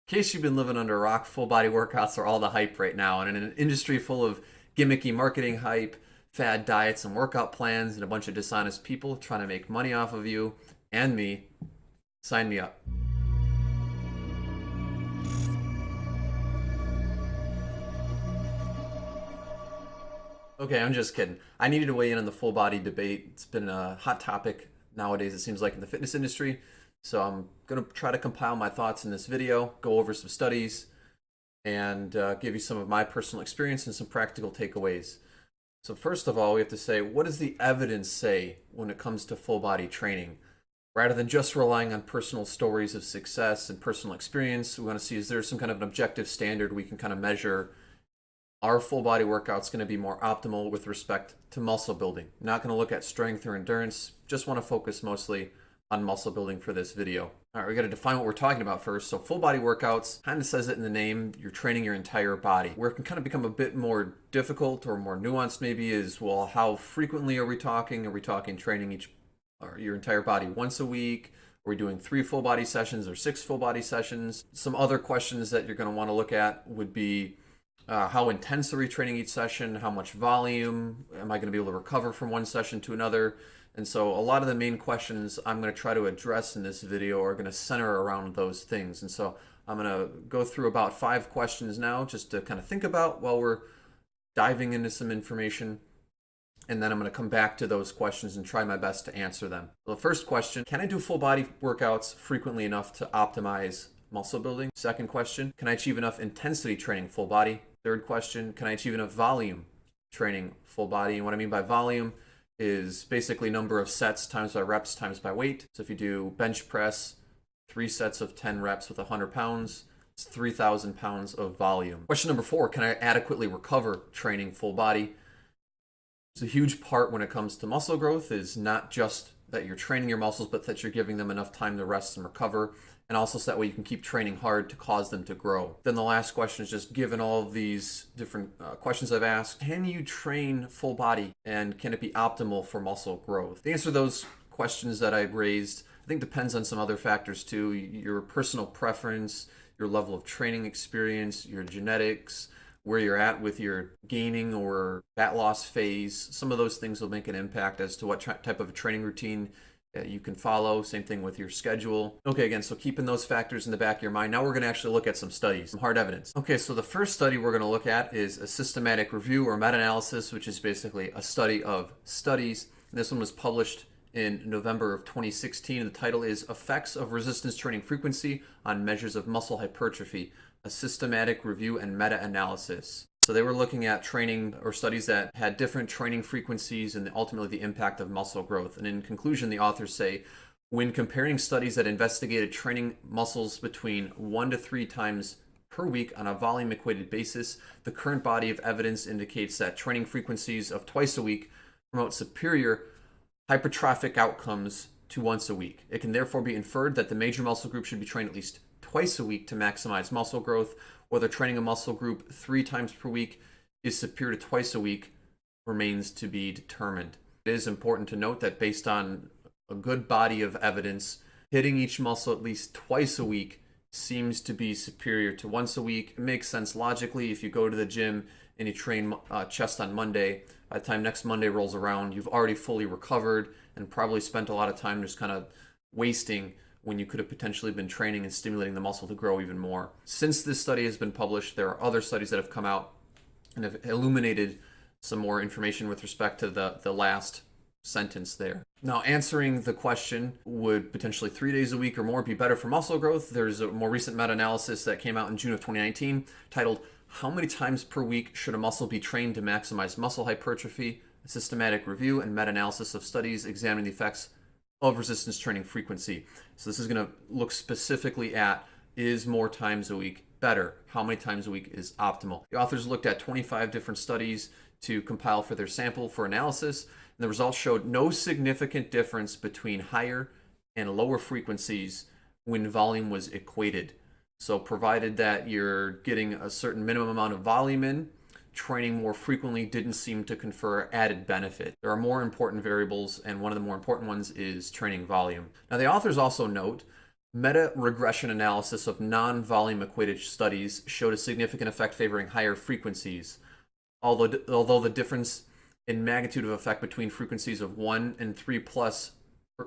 In case you've been living under a rock, full body workouts are all the hype right now. And in an industry full of gimmicky marketing hype, fad diets and workout plans, and a bunch of dishonest people trying to make money off of you and me, sign me up. Okay, I'm just kidding. I needed to weigh in on the full body debate. It's been a hot topic nowadays, it seems like, in the fitness industry. So I'm going to try to compile my thoughts in this video, go over some studies, and give you some of my personal experience and some practical takeaways. So first of all, we have to say, what does the evidence say when it comes to full body training? Rather than just relying on personal stories of success and personal experience, we want to see, is there some kind of an objective standard we can kind of measure our full body workout's going to be more optimal with respect to muscle building. Not going to look at strength or endurance, just want to focus mostly on muscle building for this video. All right, we got to define what we're talking about first. So full body workouts, kind of says it in the name, you're training your entire body. Where it can kind of become a bit more difficult or more nuanced maybe is, well, how frequently are we talking? Are we talking training your entire body once a week? Are we doing 3 full body sessions or 6 full body sessions? Some other questions that you're going to want to look at would be, how intense are we training each session? How much volume? Am I going to be able to recover from one session to another? And so a lot of the main questions I'm going to try to address in this video are going to center around those things. And so I'm going to go through about 5 questions now just to kind of think about while we're diving into some information. And then I'm going to come back to those questions and try my best to answer them. So the first question, can I do full body workouts frequently enough to optimize muscle building? Second question, can I achieve enough intensity training full body? Third question, can I achieve enough volume training full body? And what I mean by volume is basically number of sets times by reps times by weight. So if you do bench press, 3 sets of 10 reps with 100 pounds, it's 3,000 pounds of volume. Question number 4, can I adequately recover training full body? It's a huge part when it comes to muscle growth is not just that you're training your muscles, but that you're giving them enough time to rest and recover, and also so that way you can keep training hard to cause them to grow. Then the last question is, just given all of these different questions I've asked, can you train full body and can it be optimal for muscle growth? The answer to those questions that I've raised, I think, depends on some other factors too. Your personal preference, your level of training experience, your genetics, where you're at with your gaining or fat loss phase. Some of those things will make an impact as to what type of a training routine you can follow. Same thing with your schedule. Okay, again, so keeping those factors in the back of your mind. Now we're going to actually look at some studies, some hard evidence. Okay, so the first study we're going to look at is a systematic review or meta-analysis, which is basically a study of studies. And this one was published in November of 2016, and the title is Effects of Resistance Training Frequency on Measures of Muscle Hypertrophy, a systematic review and meta-analysis. So they were looking at training or studies that had different training frequencies and ultimately the impact of muscle growth. And in conclusion, the authors say, when comparing studies that investigated training muscles between 1 to 3 times per week on a volume equated basis, the current body of evidence indicates that training frequencies of twice a week promote superior hypertrophic outcomes to once a week. It can therefore be inferred that the major muscle group should be trained at least twice a week to maximize muscle growth. Whether training a muscle group 3 times per week is superior to twice a week remains to be determined. It is important to note that based on a good body of evidence, hitting each muscle at least twice a week seems to be superior to once a week. It makes sense logically. If you go to the gym and you train chest on Monday, by the time next Monday rolls around, you've already fully recovered and probably spent a lot of time just kind of wasting when you could have potentially been training and stimulating the muscle to grow even more. Since this study has been published, there are other studies that have come out and have illuminated some more information with respect to the last sentence there. Now, answering the question, would potentially 3 days a week or more be better for muscle growth? There's a more recent meta-analysis that came out in June of 2019 titled, How Many Times Per Week Should a Muscle Be Trained to Maximize Muscle Hypertrophy? A systematic review and meta-analysis of studies examining the effects of resistance training frequency. So this is going to look specifically at, is more times a week better? How many times a week is optimal? The authors looked at 25 different studies to compile for their sample for analysis, and the results showed no significant difference between higher and lower frequencies when volume was equated. So provided that you're getting a certain minimum amount of volume in, training more frequently didn't seem to confer added benefit. There are more important variables, and one of the more important ones is training volume. Now, the authors also note Meta-regression analysis of non-volume equated studies showed a significant effect favoring higher frequencies, although the difference in magnitude of effect between frequencies of 1 and 3 plus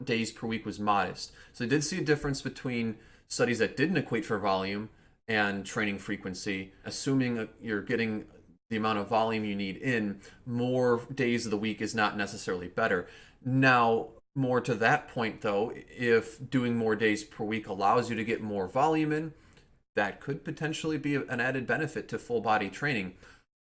days per week was modest. So they did see a difference between studies that didn't equate for volume and training frequency, assuming you're getting the amount of volume you need in, more days of the week is not necessarily better. Now, more to that point though, if doing more days per week allows you to get more volume in, that could potentially be an added benefit to full body training.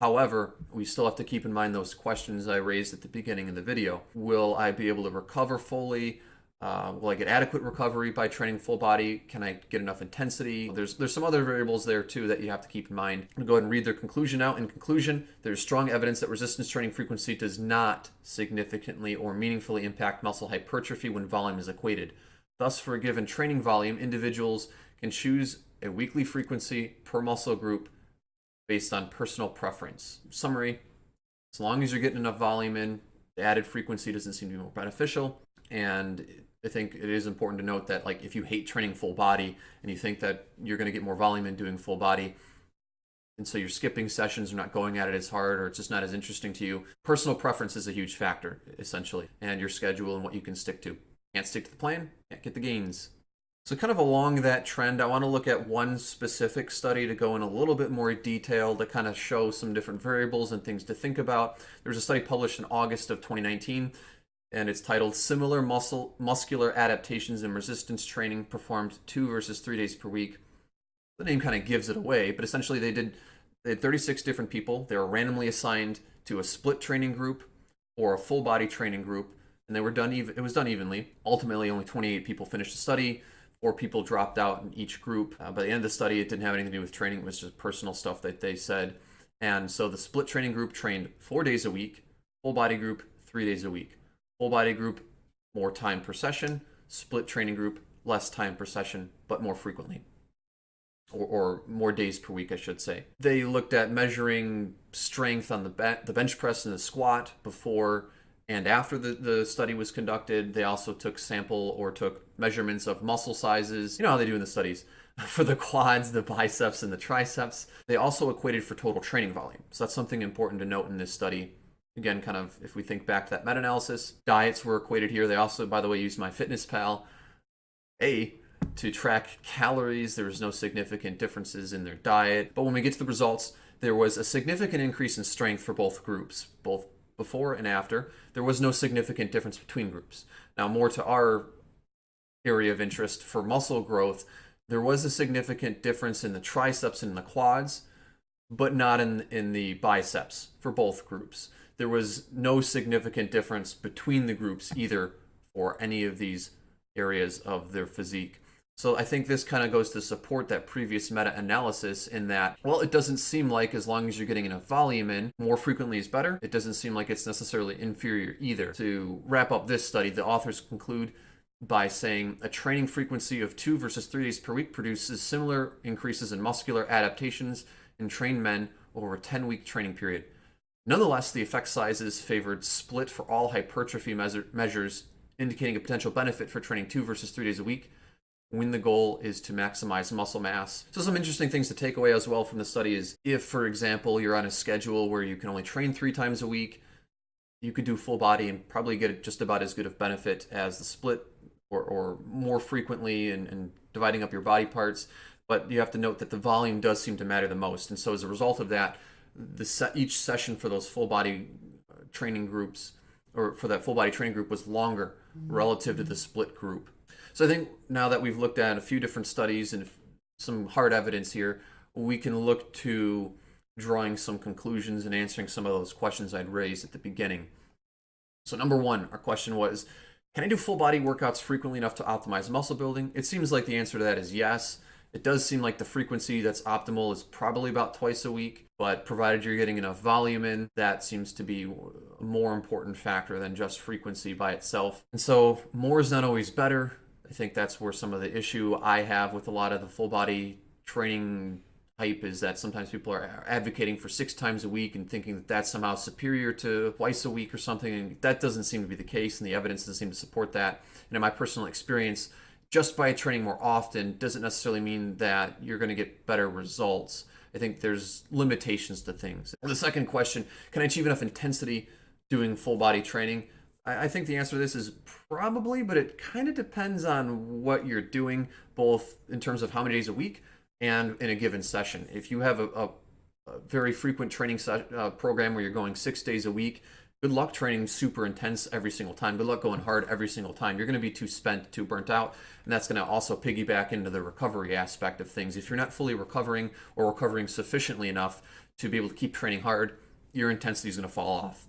However, we still have to keep in mind those questions I raised at the beginning of the video. Will I be able to recover fully? Will I get adequate recovery by training full body? Can I get enough intensity? There's some other variables there too that you have to keep in mind. I'm going to go ahead and read their conclusion out. In conclusion, there's strong evidence that resistance training frequency does not significantly or meaningfully impact muscle hypertrophy when volume is equated. Thus, for a given training volume, individuals can choose a weekly frequency per muscle group based on personal preference. Summary, as long as you're getting enough volume in, the added frequency doesn't seem to be more beneficial. And I think it is important to note that, like, if you hate training full body and you think that you're going to get more volume in doing full body, and so you're skipping sessions or not going at it as hard, or it's just not as interesting to you, personal preference is a huge factor, essentially, and your schedule and what you can stick to. Can't stick to the plan, can't get the gains. So kind of along that trend, I want to look at one specific study to go in a little bit more detail to kind of show some different variables and things to think about. There's a study published in August of 2019, and it's titled Similar Muscular Adaptations in Resistance Training Performed 2 versus 3 days per week. The name kind of gives it away, but essentially they had 36 different people. They were randomly assigned to a split training group or a full body training group, and it was done evenly. Ultimately, only 28 people finished the study. 4 people dropped out in each group. By the end of the study, it didn't have anything to do with training. It was just personal stuff that they said. And so the split training group trained 4 days a week, full body group 3 days a week. Full body group, more time per session. Split training group, less time per session, but more frequently. Or more days per week, I should say. They looked at measuring strength on the bench press and the squat before and after the study was conducted. They also took measurements of muscle sizes. You know how they do in the studies. For the quads, the biceps, and the triceps. They also equated for total training volume. So that's something important to note in this study. Again, kind of if we think back to that meta-analysis, diets were equated here. They also, by the way, used MyFitnessPal to track calories. There was no significant differences in their diet. But when we get to the results, there was a significant increase in strength for both groups, both before and after. There was no significant difference between groups. Now, more to our area of interest for muscle growth, there was a significant difference in the triceps and in the quads, but not in the biceps for both groups. There was no significant difference between the groups either for any of these areas of their physique. So I think this kind of goes to support that previous meta-analysis in that, well, it doesn't seem like as long as you're getting enough volume in, more frequently is better. It doesn't seem like it's necessarily inferior either. To wrap up this study, the authors conclude by saying a training frequency of 2 versus 3 days per week produces similar increases in muscular adaptations in trained men over a 10-week training period. Nonetheless, the effect sizes favored split for all hypertrophy measures, indicating a potential benefit for training 2 versus 3 days a week when the goal is to maximize muscle mass. So some interesting things to take away as well from the study is if, for example, you're on a schedule where you can only train 3 times a week, you could do full body and probably get just about as good of benefit as the split or more frequently and dividing up your body parts. But you have to note that the volume does seem to matter the most. And so as a result of that, each session for those full body training groups, or for that full body training group, was longer relative to the split group. So I think now that we've looked at a few different studies and some hard evidence here, we can look to drawing some conclusions and answering some of those questions I'd raised at the beginning. So number 1, our question was, can I do full body workouts frequently enough to optimize muscle building? It seems like the answer to that is yes. It does seem like the frequency that's optimal is probably about twice a week, but provided you're getting enough volume in, that seems to be a more important factor than just frequency by itself. And so more is not always better. I think that's where some of the issue I have with a lot of the full body training hype is that sometimes people are advocating for 6 times a week and thinking that that's somehow superior to twice a week or something, and that doesn't seem to be the case, and the evidence doesn't seem to support that. And in my personal experience, just by training more often doesn't necessarily mean that you're going to get better results. I think there's limitations to things. The second question, can I achieve enough intensity doing full body training? I think the answer to this is probably, but it kind of depends on what you're doing, both in terms of how many days a week and in a given session. If you have a very frequent training program where you're going 6 days a week, good luck training super intense every single time. Good luck going hard every single time. You're going to be too spent, too burnt out, and that's going to also piggyback into the recovery aspect of things. If you're not fully recovering or recovering sufficiently enough to be able to keep training hard, your intensity is going to fall off.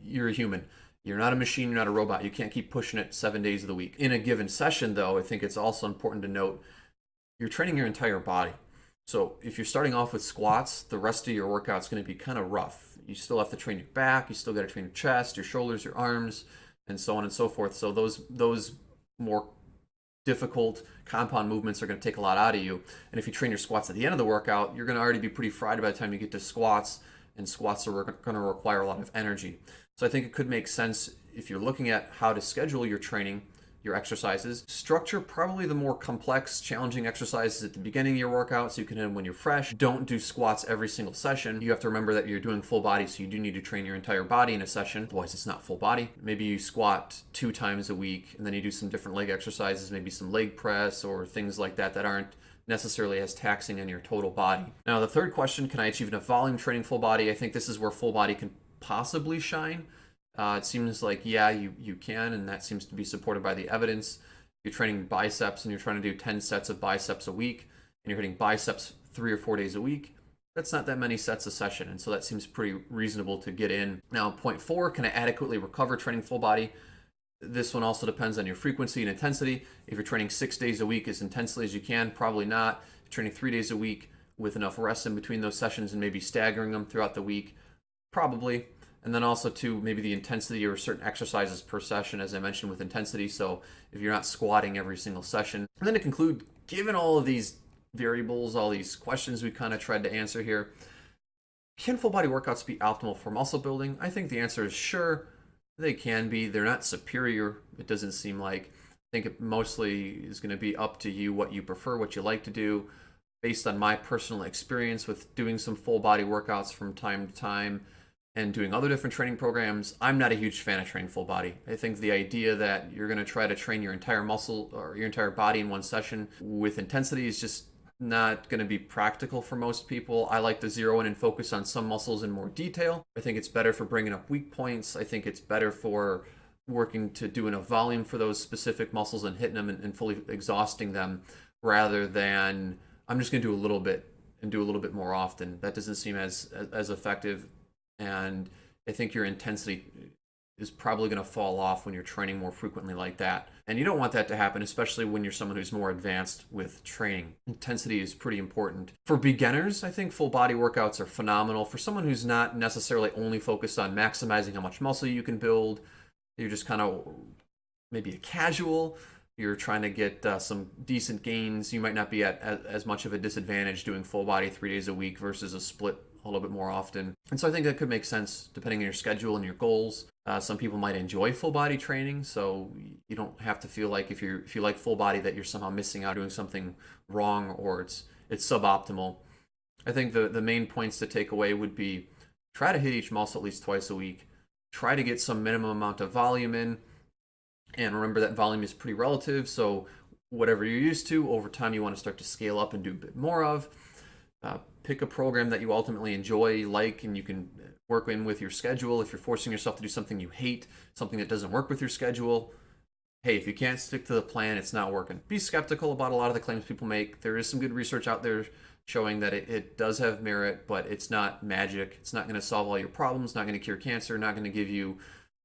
You're a human. You're not a machine, you're not a robot. You can't keep pushing it 7 days of the week. In a given session, though, I think it's also important to note you're training your entire body. So if you're starting off with squats, the rest of your workout's going to be kind of rough. You still have to train your back, you still got to train your chest, your shoulders, your arms, and so on and so forth. So those more difficult compound movements are going to take a lot out of you. And if you train your squats at the end of the workout, you're going to already be pretty fried by the time you get to squats, and squats are going to require a lot of energy. So I think it could make sense if you're looking at how to schedule your training, your exercises, structure probably the more complex, challenging exercises at the beginning of your workout so you can hit them when you're fresh. Don't do squats every single session. You have to remember that you're doing full body, so you do need to train your entire body in a session. Otherwise, it's not full body. Maybe you squat 2 times a week, and then you do some different leg exercises, maybe some leg press or things like that that aren't necessarily as taxing on your total body. Now, the third question, can I achieve enough volume training full body? I think this is where full body can possibly shine. It seems like, yeah, you can, and that seems to be supported by the evidence. You're training biceps and you're trying to do 10 sets of biceps a week, and you're hitting biceps 3 or 4 days a week. That's not that many sets a session, and so that seems pretty reasonable to get in. Now, point 4, can I adequately recover training full body? This one also depends on your frequency and intensity. If you're training 6 days a week as intensely as you can, probably not. If you're training 3 days a week with enough rest in between those sessions and maybe staggering them throughout the week, probably. And then also too, maybe the intensity or certain exercises per session, as I mentioned with intensity. So if you're not squatting every single session. And then to conclude, given all of these variables, all these questions we kind of tried to answer here, can full body workouts be optimal for muscle building? I think the answer is sure, they can be. They're not superior, it doesn't seem like. I think it mostly is going to be up to you, what you prefer, what you like to do. Based on my personal experience with doing some full body workouts from time to time, and doing other different training programs, I'm not a huge fan of training full body. I think the idea that you're going to try to train your entire muscle or your entire body in one session with intensity is just not going to be practical for most people. I like to zero in and focus on some muscles in more detail. I think it's better for bringing up weak points. I think it's better for working to do enough volume for those specific muscles and hitting them and fully exhausting them, rather than I'm just going to do a little bit and do a little bit more often. That doesn't seem as effective. And I think your intensity is probably going to fall off when you're training more frequently like that. And you don't want that to happen, especially when you're someone who's more advanced with training. Intensity is pretty important. For beginners, I think full body workouts are phenomenal. For someone who's not necessarily only focused on maximizing how much muscle you can build, you're just kind of maybe a casual, you're trying to get some decent gains, you might not be at as much of a disadvantage doing full body 3 days a week versus a split a little bit more often. And so I think that could make sense depending on your schedule and your goals. Some people might enjoy full body training, so you don't have to feel like if you like full body that you're somehow missing out doing something wrong or it's suboptimal. I think the main points to take away would be try to hit each muscle at least twice a week. Try to get some minimum amount of volume in, and remember that volume is pretty relative, so whatever you're used to, over time you want to start to scale up and do a bit more of. Pick a program that you ultimately enjoy, like, and you can work in with your schedule. If you're forcing yourself to do something you hate, something that doesn't work with your schedule, hey, if you can't stick to the plan, it's not working. Be skeptical about a lot of the claims people make. There is some good research out there showing that it does have merit, but it's not magic. It's not going to solve all your problems, not going to cure cancer, not going to give you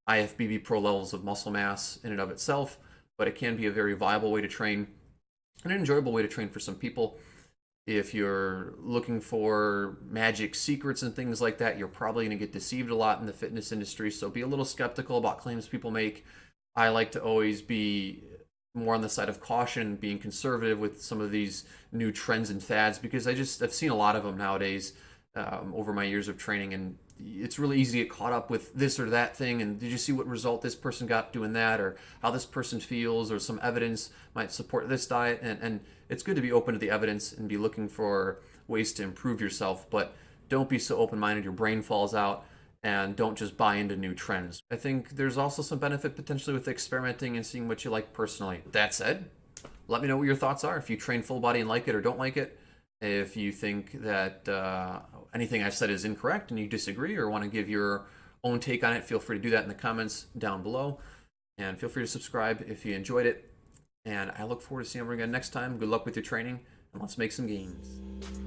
IFBB pro levels of muscle mass in and of itself, but it can be a very viable way to train and an enjoyable way to train for some people. If you're looking for magic secrets and things like that, you're probably going to get deceived a lot in the fitness industry. So be a little skeptical about claims people make. I like to always be more on the side of caution, being conservative with some of these new trends and fads, because I've seen a lot of them nowadays. over my years of training, and it's really easy to get caught up with this or that thing. And did you see what result this person got doing that, or how this person feels, or some evidence might support this diet? And it's good to be open to the evidence and be looking for ways to improve yourself, but don't be so open-minded your brain falls out, and don't just buy into new trends. I think there's also some benefit potentially with experimenting and seeing what you like personally. That said, let me know what your thoughts are. If you train full body and like it or don't like it, if you think that anything I've said is incorrect and you disagree or want to give your own take on it, feel free to do that in the comments down below. And feel free to subscribe if you enjoyed it. And I look forward to seeing you again next time. Good luck with your training, and let's make some gains.